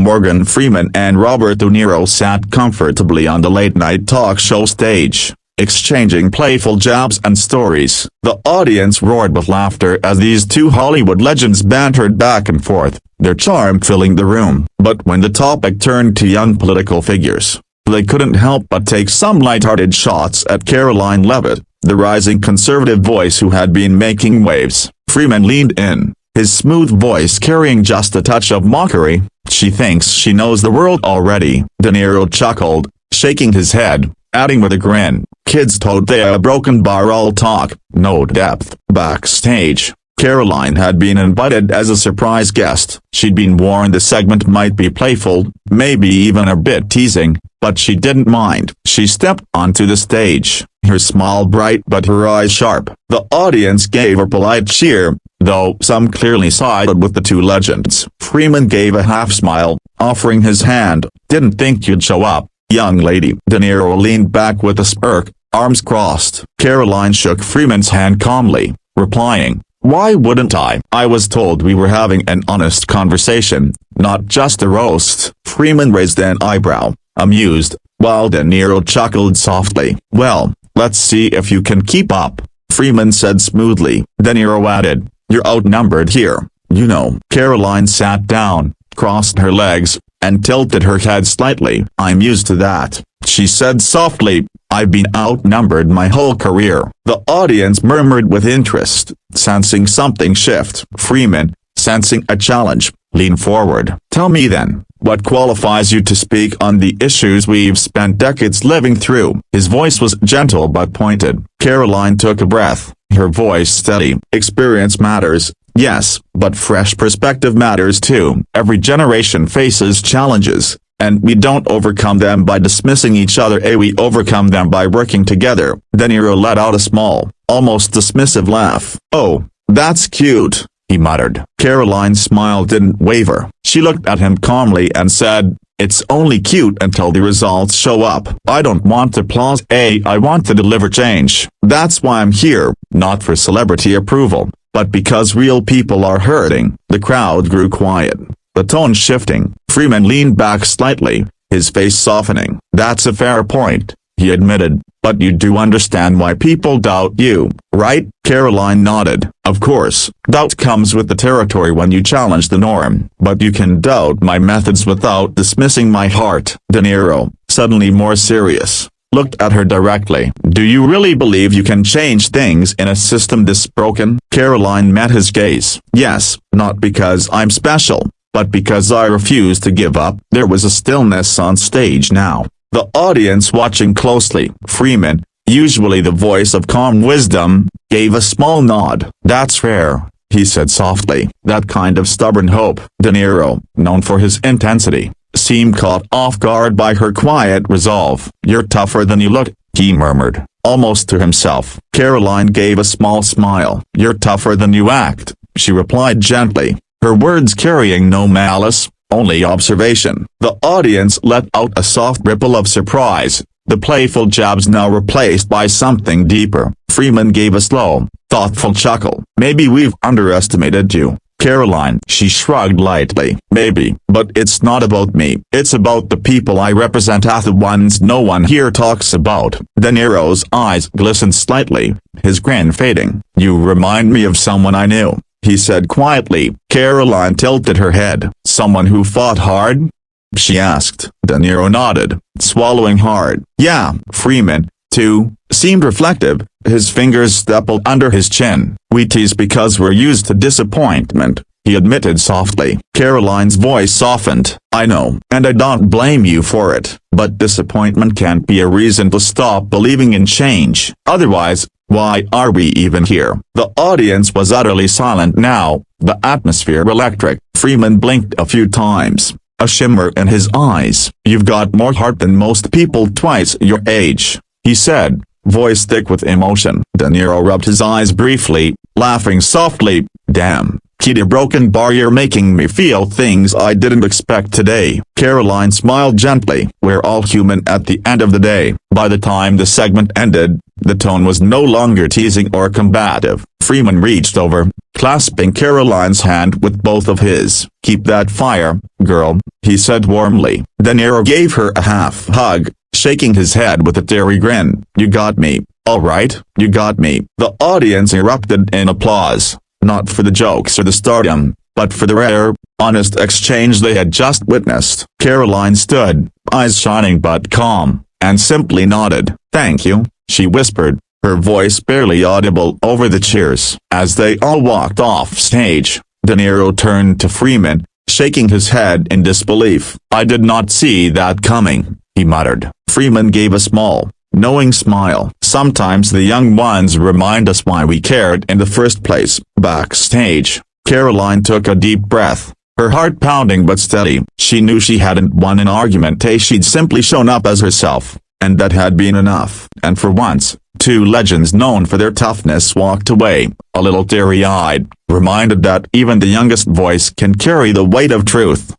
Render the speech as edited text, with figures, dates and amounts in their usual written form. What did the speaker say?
Morgan Freeman and Robert De Niro sat comfortably on the late-night talk show stage, exchanging playful jabs and stories. The audience roared with laughter as these two Hollywood legends bantered back and forth, their charm filling the room. But when the topic turned to young political figures, they couldn't help but take some light-hearted shots at Karoline Leavitt, the rising conservative voice who had been making waves. Freeman leaned in, his smooth voice carrying just a touch of mockery. "She thinks she knows the world already." De Niro chuckled, shaking his head, adding with a grin, "Kids told they a broken bar all talk, no depth." Backstage, Karoline had been invited as a surprise guest. She'd been warned the segment might be playful, maybe even a bit teasing, but she didn't mind. She stepped onto the stage, her smile bright but her eyes sharp. The audience gave her polite cheer, though some clearly sided with the two legends. Freeman gave a half-smile, offering his hand. "Didn't think you'd show up, young lady." De Niro leaned back with a smirk, arms crossed. Karoline shook Freeman's hand calmly, replying, "Why wouldn't I? I was told we were having an honest conversation, not just a roast." Freeman raised an eyebrow, amused, while De Niro chuckled softly. "Well, let's see if you can keep up," Freeman said smoothly. De Niro added, "You're outnumbered here, you know." Karoline sat down, crossed her legs, and tilted her head slightly. "I'm used to that," she said softly. "I've been outnumbered my whole career." The audience murmured with interest, sensing something shift. Freeman, sensing a challenge, leaned forward. "Tell me then, what qualifies you to speak on the issues we've spent decades living through?" His voice was gentle but pointed. Karoline took a breath, her voice steady. "Experience matters, yes, but fresh perspective matters too. Every generation faces challenges, and we don't overcome them by dismissing each other. We overcome them by working together." De Niro let out a small, almost dismissive laugh. "Oh, that's cute," he muttered. Karoline's smile didn't waver. She looked at him calmly and said, "It's only cute until the results show up. I don't want applause. I want to deliver change. That's why I'm here, not for celebrity approval, but because real people are hurting." The crowd grew quiet, the tone shifting. Freeman leaned back slightly, his face softening. "That's a fair point," he admitted, "but you do understand why people doubt you, right?" Karoline nodded. "Of course, doubt comes with the territory when you challenge the norm. But you can doubt my methods without dismissing my heart." De Niro, suddenly more serious, looked at her directly. "Do you really believe you can change things in a system this broken?" Karoline met his gaze. "Yes, not because I'm special, but because I refuse to give up." There was a stillness on stage now, the audience watching closely. Freeman, usually the voice of calm wisdom, gave a small nod. "That's rare," he said softly. That kind of stubborn hope. De Niro, known for his intensity, seemed caught off guard by her quiet resolve. "You're tougher than you look," he murmured, almost to himself. Karoline gave a small smile. "You're tougher than you act," she replied gently, her words carrying no malice, only observation. The audience let out a soft ripple of surprise, the playful jabs now replaced by something deeper. Freeman gave a slow, thoughtful chuckle. "Maybe we've underestimated you, Karoline." She shrugged lightly. "Maybe, but it's not about me. It's about the people I represent, the ones no one here talks about." De Niro's eyes glistened slightly, his grin fading. "You remind me of someone I knew," he said quietly. Karoline tilted her head. "Someone who fought hard?" she asked. De Niro nodded, swallowing hard. "Yeah." Freeman, too, seemed reflective, his fingers stippled under his chin. "We tease because we're used to disappointment," he admitted softly. Karoline's voice softened. "I know, and I don't blame you for it, but disappointment can't be a reason to stop believing in change. Otherwise, why are we even here?" The audience was utterly silent now, the atmosphere electric. Freeman blinked a few times, a shimmer in his eyes. "You've got more heart than most people twice your age," he said, voice thick with emotion. De Niro rubbed his eyes briefly, laughing softly. "Damn, heated broken bar, you're making me feel things I didn't expect today. Karoline smiled gently. We're all human at the end of the day. By the time the segment ended, the tone was no longer teasing or combative. Freeman reached over, clasping Karoline's hand with both of his. Keep that fire, girl, he said warmly. Then Niro gave her a half hug, shaking his head with a teary grin. You got me, all right, you got me. The audience erupted in applause, not for the jokes or the stardom, but for the rare, honest exchange they had just witnessed. Karoline stood, eyes shining but calm, and simply nodded. Thank you, she whispered, her voice barely audible over the cheers. As they all walked off stage, De Niro turned to Freeman, shaking his head in disbelief. I did not see that coming, he muttered. Freeman gave a small, knowing smile. Sometimes the young ones remind us why we cared in the first place. Backstage, Karoline took a deep breath, her heart pounding but steady. She knew she hadn't won an argument, she'd simply shown up as herself, and that had been enough. And for once, two legends known for their toughness walked away, a little teary-eyed, reminded that even the youngest voice can carry the weight of truth.